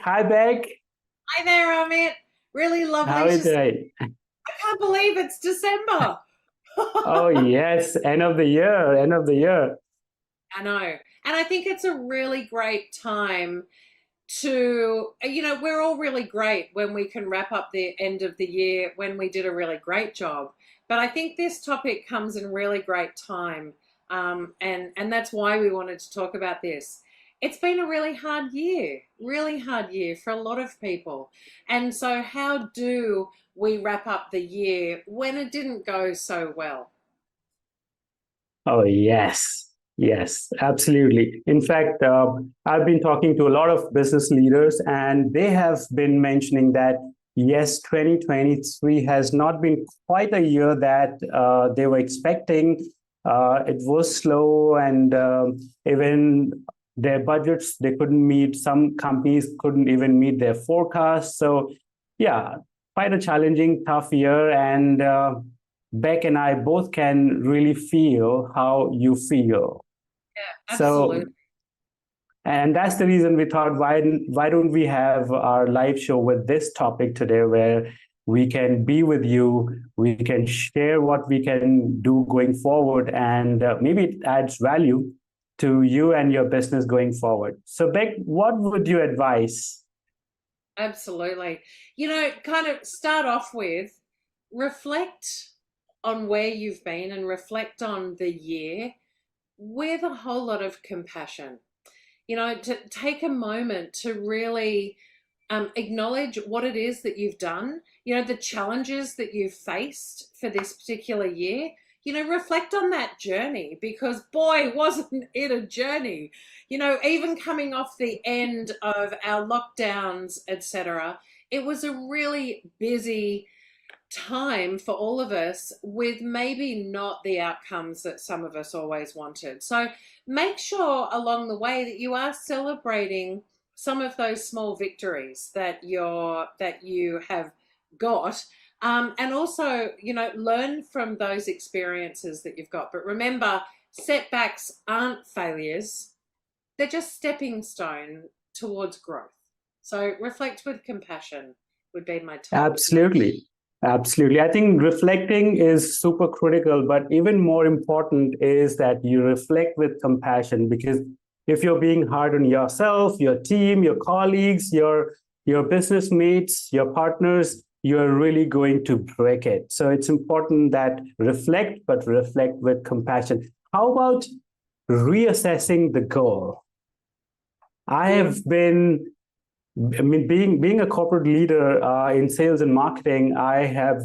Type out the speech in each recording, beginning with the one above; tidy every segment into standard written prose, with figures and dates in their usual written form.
Hi, Beck. Hi there, Amit. Really How lovely to is see. it? I can't believe it's December. Oh, yes. End of the year. End of the year. I know. And I think it's a really great time we're all really great when we can wrap up the end of the year when we did a really great job. But I think this topic comes in really great time. And that's why we wanted to talk about this. It's been a really hard year for a lot of people. And so, how do we wrap up the year when it didn't go so well? Oh, yes. Yes, absolutely. In fact, I've been talking to a lot of business leaders, and they have been mentioning that, yes, 2023 has not been quite a year that they were expecting. It was slow, and even their budgets, they couldn't meet. Some companies couldn't even meet their forecasts. So, yeah, quite a challenging, tough year. And Beck and I both can really feel how you feel. So, Absolutely. and that's the reason we thought, why don't we have our live show with this topic today, where we can be with you, we can share what we can do going forward, and maybe it adds value to you and your business going forward. So, Beck, what would you advise? Absolutely. Kind of start off with reflect on where you've been and reflect on the year with a whole lot of compassion. To take a moment to really acknowledge what it is that you've done, the challenges that you've faced for this particular year. Reflect on that journey because boy, wasn't it a journey. Even coming off the end of our lockdowns, etc., it was a really busy time for all of us with maybe not the outcomes that some of us always wanted. So make sure along the way that you are celebrating some of those small victories that you have got. And also, learn from those experiences that you've got. But remember, setbacks aren't failures, they're just stepping stone towards growth. So reflect with compassion would be my top. Absolutely. Absolutely. I think reflecting is super critical, but even more important is that you reflect with compassion, because if you're being hard on yourself, your team, your colleagues, your business mates, your partners, you're really going to break it. So it's important that reflect, but reflect with compassion. How about reassessing the goal? I Mm. have been I mean, being a corporate leader in sales and marketing, I have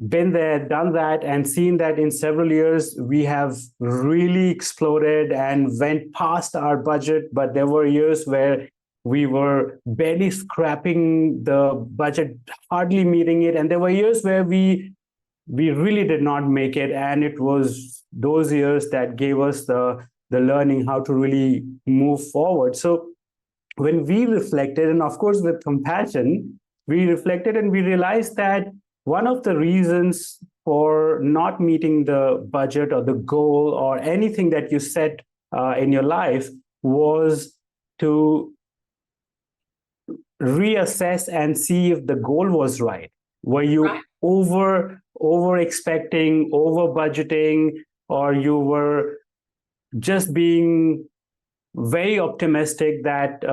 been there, done that, and seen that in several years we have really exploded and went past our budget. But there were years where we were barely scrapping the budget, hardly meeting it, and there were years where we really did not make it, and it was those years that gave us the learning how to really move forward. So when we reflected, and of course with compassion, we reflected and we realized that one of the reasons for not meeting the budget or the goal or anything that you set in your life was to reassess and see if the goal was right. Were Right. you over expecting, over budgeting, or you were just being very optimistic that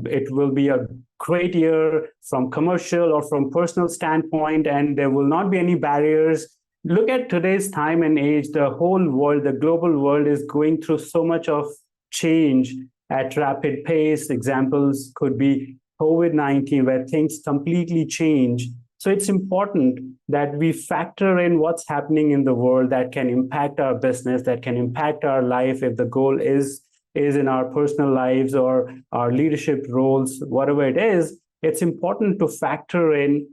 it will be a great year from commercial or from personal standpoint, and there will not be any barriers. Look at today's time and age. The whole world, the global world, is going through so much of change at rapid pace. Examples could be COVID-19, where things completely change. So it's important that we factor in what's happening in the world that can impact our business, that can impact our life if the goal is in our personal lives or our leadership roles, whatever it is. It's important to factor in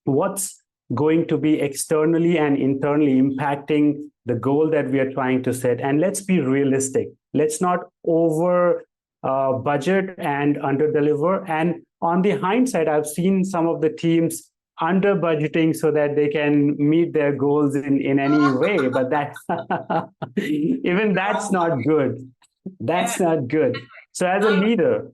what's going to be externally and internally impacting the goal that we are trying to set. And let's be realistic. Let's not over budget and under deliver. And on the hindsight, I've seen some of the teams under budgeting so that they can meet their goals in any way. But that even The that's wrong not way. good. Yeah. That's not good. So as a leader,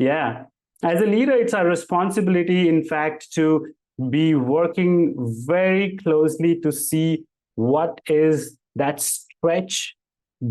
Yeah. As a leader, it's our responsibility, in fact, to be working very closely to see what is that stretch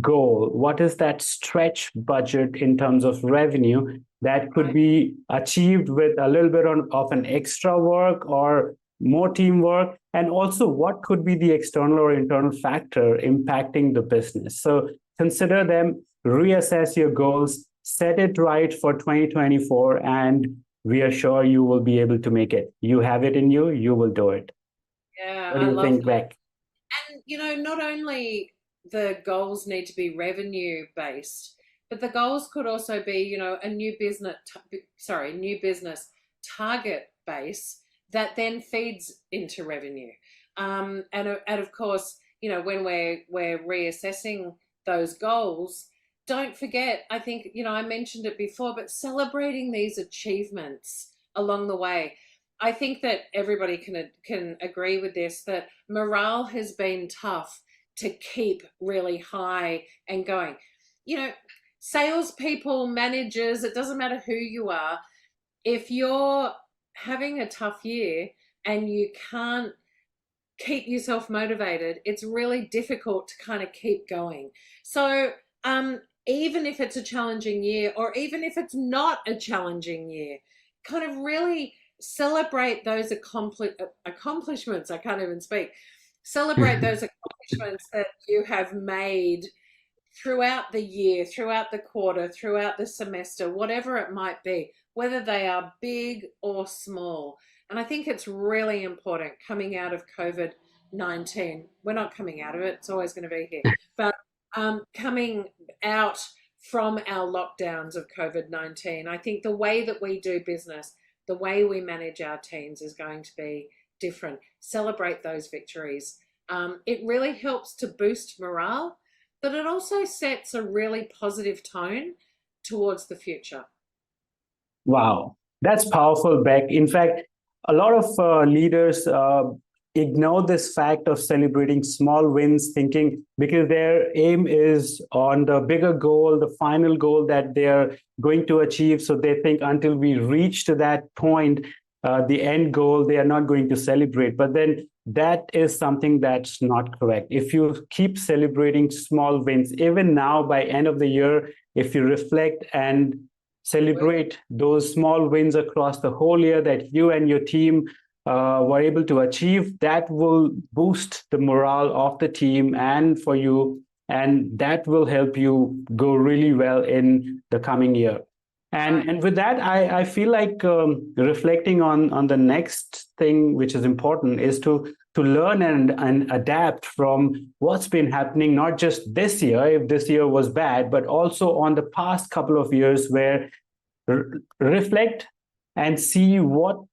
goal, what is that stretch budget in terms of revenue that could Right. be achieved with a little bit of an extra work or more teamwork, and also what could be the external or internal factor impacting the business. So consider them, reassess your goals, set it right for 2024, and we are sure you will be able to make it. You have it in you, you will do it. Yeah, What do I you love think, that. Beck? And, not only the goals need to be revenue based, but the goals could also be, a new business target base that then feeds into revenue. And of course, when we're reassessing those goals, don't forget, I think, I mentioned it before, but celebrating these achievements along the way. I think that everybody can agree with this, that morale has been tough to keep really high and going. Salespeople, managers, it doesn't matter who you are, if you're having a tough year and you can't keep yourself motivated, it's really difficult to kind of keep going. So, even if it's a challenging year, or even if it's not a challenging year, kind of really celebrate those accomplishments. I can't even speak. Celebrate those accomplishments that you have made throughout the year, throughout the quarter, throughout the semester, whatever it might be, whether they are big or small. And I think it's really important coming out of COVID-19. We're not coming out of it, it's always going to be here. But coming out from our lockdowns of COVID-19, I think the way that we do business, the way we manage our teams is going to be different. Celebrate those victories. It really helps to boost morale, but it also sets a really positive tone towards the future. Wow, that's powerful, Beck. In fact, a lot of leaders ignore this fact of celebrating small wins, thinking because their aim is on the bigger goal, the final goal that they're going to achieve. So they think until we reach to that point, the end goal, they are not going to celebrate. But then that is something that's not correct. If you keep celebrating small wins, even now by end of the year, if you reflect and celebrate those small wins across the whole year that you and your team were able to achieve, that will boost the morale of the team and for you, and that will help you go really well in the coming year. And with that, I feel like reflecting on the next thing, which is important, is to learn and adapt from what's been happening, not just this year, if this year was bad, but also on the past couple of years, where reflect and see what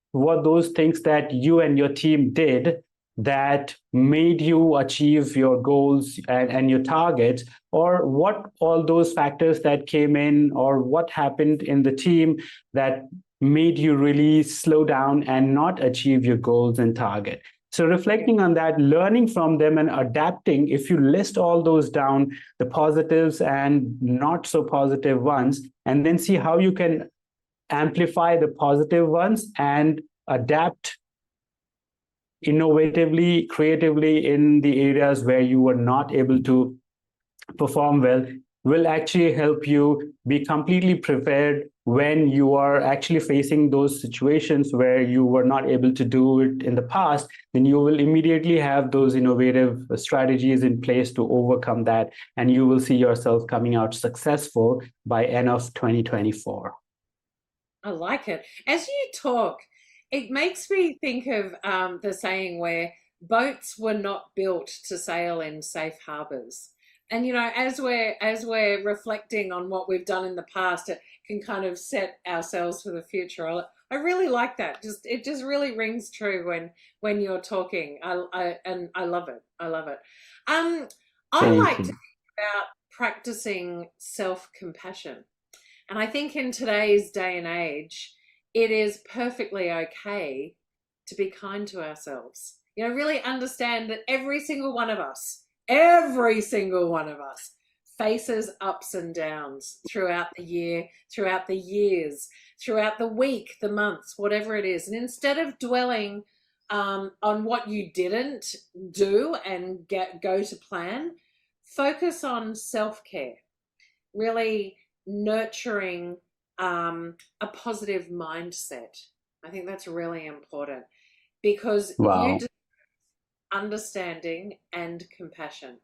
those things that you and your team did that made you achieve your goals and your targets, or what all those factors that came in, or what happened in the team that made you really slow down and not achieve your goals and target. So reflecting on that, learning from them and adapting, if you list all those down, the positives and not so positive ones, and then see how you can amplify the positive ones and adapt innovatively, creatively in the areas where you were not able to perform well, will actually help you be completely prepared when you are actually facing those situations where you were not able to do it in the past. Then you will immediately have those innovative strategies in place to overcome that, and you will see yourself coming out successful by end of 2024. I like it. As you talk, it makes me think of the saying where boats were not built to sail in safe harbors. And as we're reflecting on what we've done in the past, it can kind of set ourselves for the future. I really like that. It just really rings true when you're talking. I love it. I love it. I Thank like to you. think about practicing self-compassion. And I think in today's day and age, it is perfectly okay to be kind to ourselves. Really understand that every single one of us faces ups and downs throughout the year, throughout the years, throughout the week, the months, whatever it is. And instead of dwelling on what you didn't do and go to plan, focus on self-care, really nurturing a positive mindset. I think that's really important because you Wow. deserve understanding and compassion.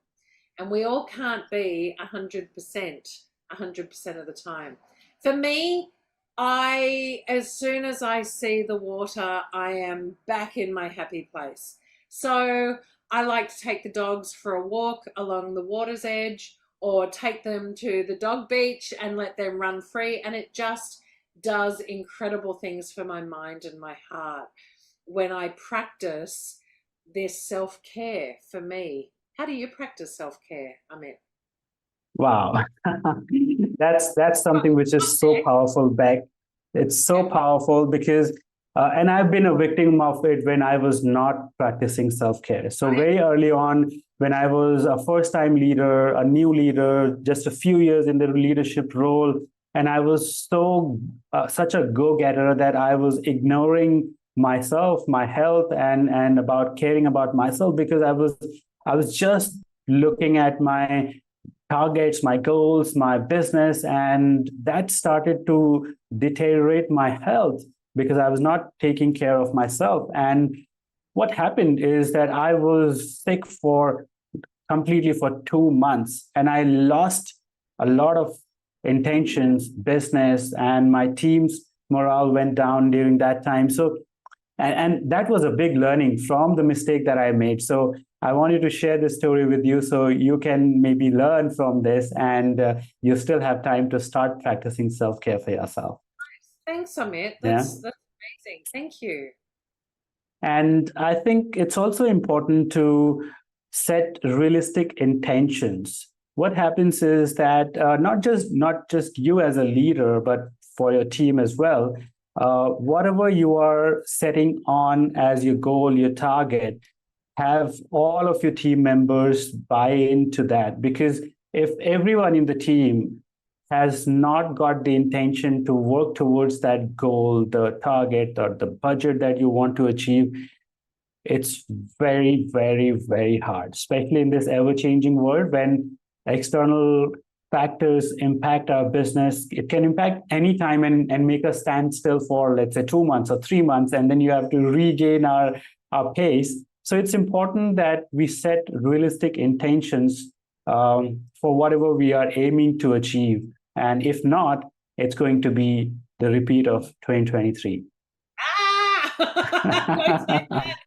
And we all can't be 100% of the time. For me, as soon as I see the water, I am back in my happy place. So I like to take the dogs for a walk along the water's edge, or take them to the dog beach and let them run free. And it just does incredible things for my mind and my heart when I practice this self-care for me. How do you practice self-care, Amit? Wow. That's something which is so powerful, Beck. It's so Yeah. powerful because, and I've been a victim of it when I was not practicing self-care. So very early on, when I was a first-time leader, a new leader, just a few years in the leadership role, and I was such a go-getter that I was ignoring myself, my health, and about caring about myself because I was just looking at my targets, my goals, my business, and that started to deteriorate my health because I was not taking care of myself. And what happened is that I was sick for completely for 2 months, and I lost a lot of intentions, business, and my team's morale went down during that time. So and that was a big learning from the mistake that I made. So I wanted to share this story with you so you can maybe learn from this, and you still have time to start practicing self-care for yourself. Thanks, Amit. Yeah. That's amazing. Thank you. And I think it's also important to set realistic intentions. What happens is that not just you as a leader, but for your team as well, whatever you are setting on as your goal, your target, have all of your team members buy into that. Because if everyone in the team has not got the intention to work towards that goal, the target, or the budget that you want to achieve, it's very, very, very hard, especially in this ever-changing world when external factors impact our business. It can impact any time and make us stand still for, let's say, 2 months or 3 months, and then you have to regain our pace. So it's important that we set realistic intentions for whatever we are aiming to achieve. And if not, it's going to be the repeat of 2023. Don't say that.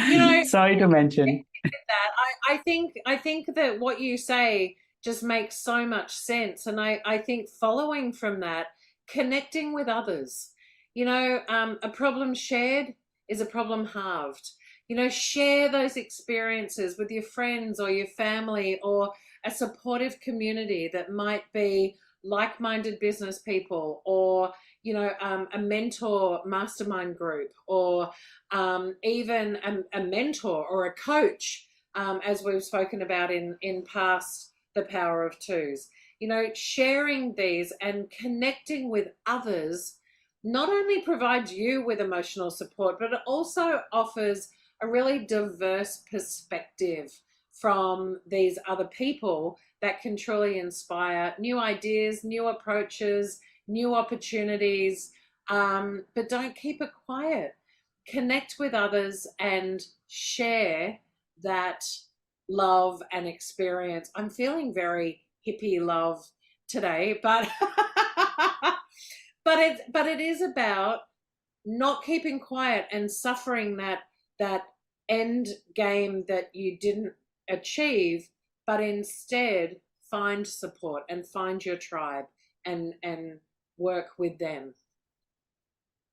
You know, Sorry to mention. that I think that what you say just makes so much sense, and I think following from that, connecting with others. A problem shared is a problem halved. Share those experiences with your friends or your family or a supportive community that might be like-minded business people, or a mentor mastermind group, or even a mentor or a coach, as we've spoken about in past The Power of Twos. Sharing these and connecting with others not only provides you with emotional support, but it also offers a really diverse perspective from these other people that can truly inspire new ideas, new approaches, new opportunities. But don't keep it quiet. Connect with others and share that love and experience. I'm feeling very hippie love today, but it is about not keeping quiet and suffering that end game that you didn't achieve, but instead find support and find your tribe and work with them.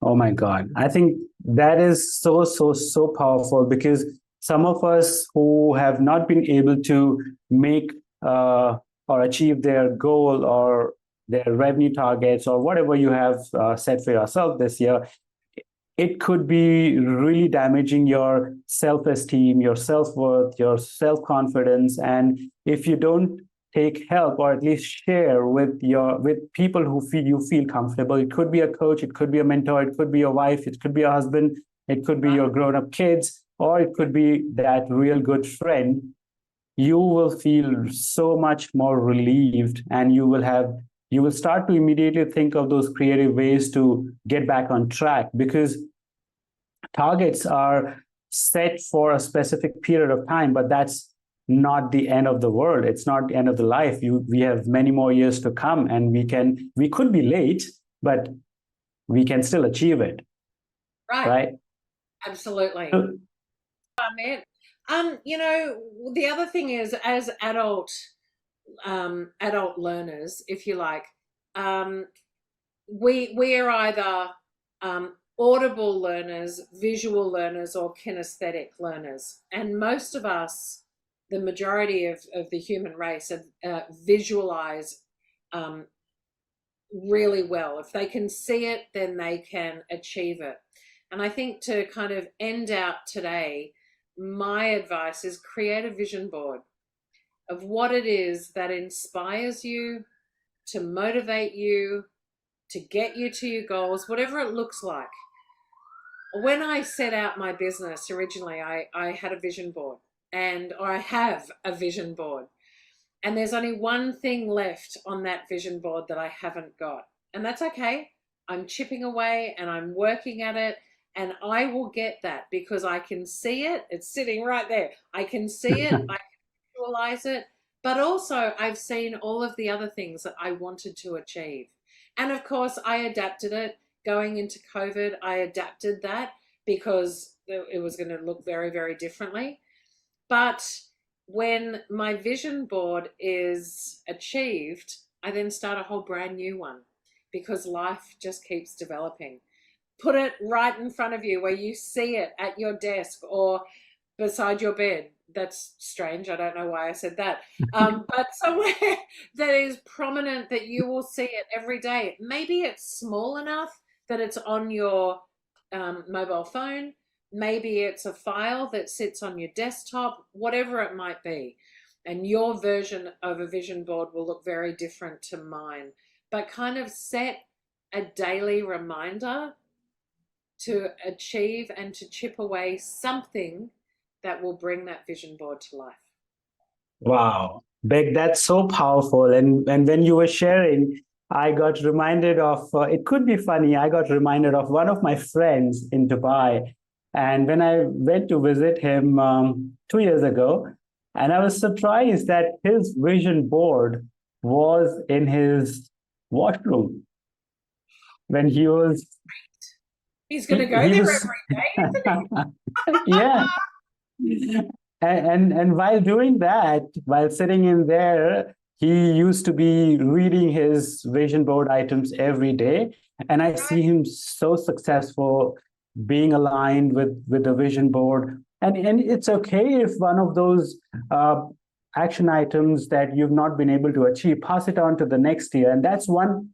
Oh my God. I think that is so, so, so powerful because some of us who have not been able to make or achieve their goal or their revenue targets or whatever you have set for yourself this year, it could be really damaging your self-esteem, your self-worth, your self-confidence. And if you don't take help, or at least share with people who you feel comfortable. It could be a coach, it could be a mentor, it could be your wife, it could be your husband, it could be your grown-up kids, or it could be that real good friend. You will feel so much more relieved, and you will start to immediately think of those creative ways to get back on track, because targets are set for a specific period of time, but that's not the end of the world. It's not the end of the life. We have many more years to come, and we could be late, but we can still achieve it. Right? Absolutely. Man. The other thing is, as adult learners, if you like, we are either audible learners, visual learners, or kinesthetic learners. And most of us, the majority of the human race, visualize really well. If they can see it, then they can achieve it. And I think to kind of end out today, my advice is create a vision board of what it is that inspires you, to motivate you, to get you to your goals, whatever it looks like. When I set out my business originally, I had a vision board, or I have a vision board. And there's only one thing left on that vision board that I haven't got. And that's okay. I'm chipping away and I'm working at it. And I will get that because I can see it. It's sitting right there. I can see it. I can visualize it. But also I've seen all of the other things that I wanted to achieve. And of course, I adapted it. Going into COVID, I adapted that because it was going to look very, very differently. But when my vision board is achieved, I then start a whole brand new one because life just keeps developing. Put it right in front of you where you see it at your desk or beside your bed. That's strange. I don't know why I said that. But somewhere that is prominent that you will see it every day. Maybe it's small enough that it's on your mobile phone. Maybe it's a file that sits on your desktop, whatever it might be. And your version of a vision board will look very different to mine. But kind of set a daily reminder to achieve and to chip away something that will bring that vision board to life. Wow, Beck, that's so powerful. And when you were sharing, I got reminded of, it could be funny, I got reminded of one of my friends in Dubai. And when I went to visit him 2 years ago, and I was surprised that his vision board was in his washroom when he was. He's going to go there every day, isn't he? Yeah. And while doing that, while sitting in there, he used to be reading his vision board items every day. And I see him so successful, being aligned with the vision board. And it's okay if one of those action items that you've not been able to achieve, pass it on to the next year. And that's one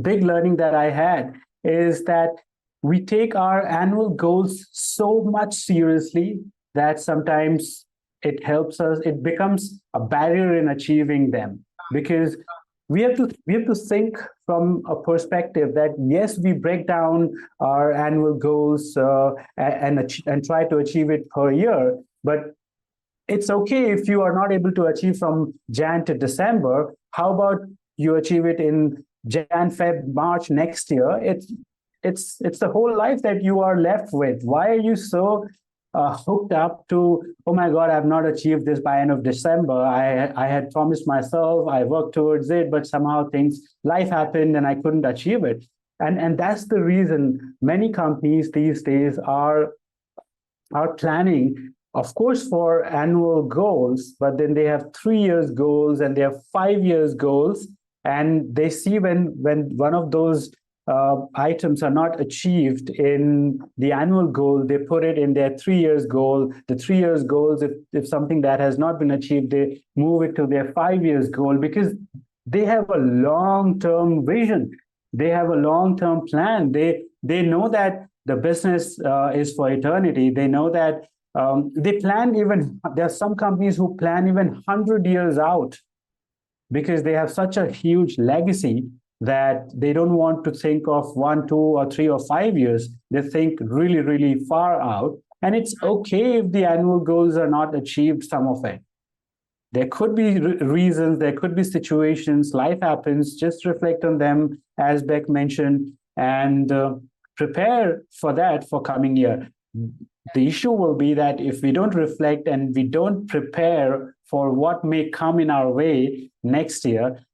big learning that I had, is that we take our annual goals so much seriously that sometimes it becomes a barrier in achieving them, because we have to think from a perspective that yes, we break down our annual goals and try to achieve it per year, but it's okay if you are not able to achieve from Jan to December. How about you achieve it in Jan, Feb, March next year? It's the whole life that you are left with. Why are you so hooked up to, oh my God, I've not achieved this by end of December. I had promised myself, I worked towards it, but somehow life happened and I couldn't achieve it. And that's the reason many companies these days are planning, of course, for annual goals, but then they have 3 years goals and they have 5 years goals. And they see when one of those items are not achieved in the annual goal, they put it in their 3 years goal. The 3 years goals, if something that has not been achieved, they move it to their 5 years goal, because they have a long-term vision. They have a long-term plan. They know that the business is for eternity. They know that they plan there are some companies who plan even 100 years out. because they have such a huge legacy that they don't want to think of 1, 2, or 3 or 5 years. They think really, really far out. And it's okay if the annual goals are not achieved, some of it. There could be reasons, there could be situations, life happens, just reflect on them, as Beck mentioned, and prepare for that for coming year. The issue will be that if we don't reflect and we don't prepare for what may come in our way next year,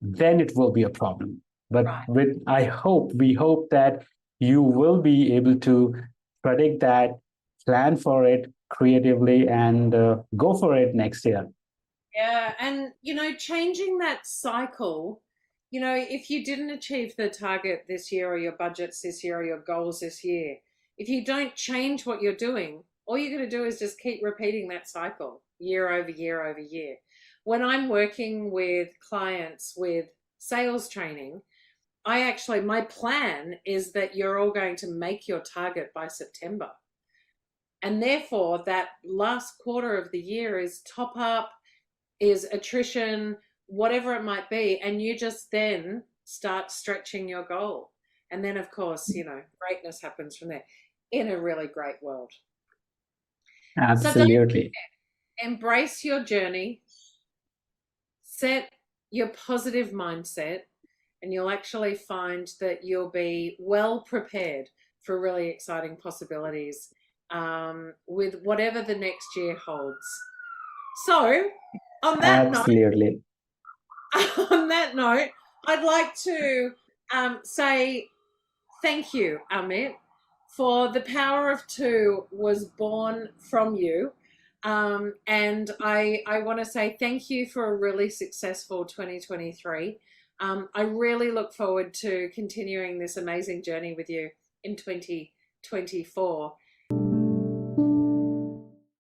then it will be a problem. But with we hope that you will be able to predict that, plan for it creatively, and go for it next year. Yeah, and changing that cycle, if you didn't achieve the target this year, or your budgets this year, or your goals this year, if you don't change what you're doing, all you're going to do is just keep repeating that cycle year over year over year. When I'm working with clients with sales training, my plan is that you're all going to make your target by September. And therefore, that last quarter of the year is top up, is attrition, whatever it might be. And you just then start stretching your goal. And then, of course, greatness happens from there in a really great world. Absolutely. So embrace your journey, set your positive mindset, and you'll actually find that you'll be well prepared for really exciting possibilities with whatever the next year holds. So on that note, I'd like to say thank you, Amit, for The Power of Two was born from you. And I want to say thank you for a really successful 2023. I really look forward to continuing this amazing journey with you in 2024.